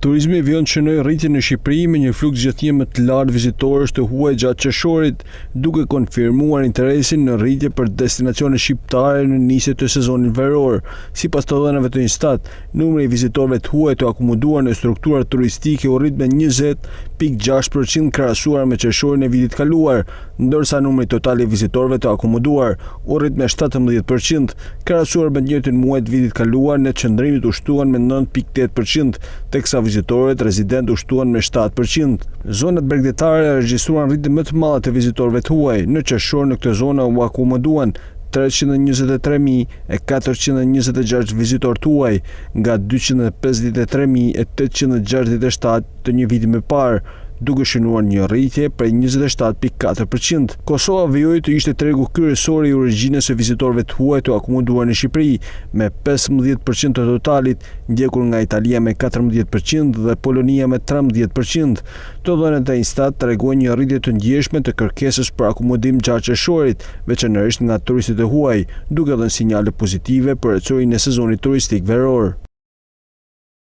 Turizmi vjen të shënojë rritjen në Shqipëri me një fluks gjithnjë më të lartë vizitorësh të huaj gjatë qershorit, duke konfirmuar interesin në rritje për destinacione shqiptare në nisje të sezonit veror. Sipas të dhënave të Instat, numri i vizitorëve të huaj të akomoduar në strukturat turistike u rrit me 20.6% krahasuar me qershorin e vitit kaluar, ndërsa numri total i vizitorëve të akomoduar u rrit me 17%, krahasuar me të njëjtin muaj të vitit kaluar. Në qëndrimit u shtuan me 9.8%, teksa vizitorët rezident u shtuan me 7%. Zonat bregdetare regjistruan rritje më të madhe të vizitorëve të huaj. Në qershor në këtë zonë u akomoduan 323.426 vizitorë të huaj, nga 253.867 të një viti më parë, duke shënuar një rritje prej 27.4%. Kosova vijoi të ishte tregu kryesor i origjinës së vizitorëve të huaj të akomoduar në Shqipëri, me 15% të totalit, ndjekur nga Italia me 14% dhe Polonia me 13%. Të dhënat e Instat tregojnë një rritje të ndjeshme të kërkesës për akomodim gjatë qershorit, veçanërisht nga turistët e huaj, duke dhënë sinjale pozitive për ecurinë e sezonit turistik veror.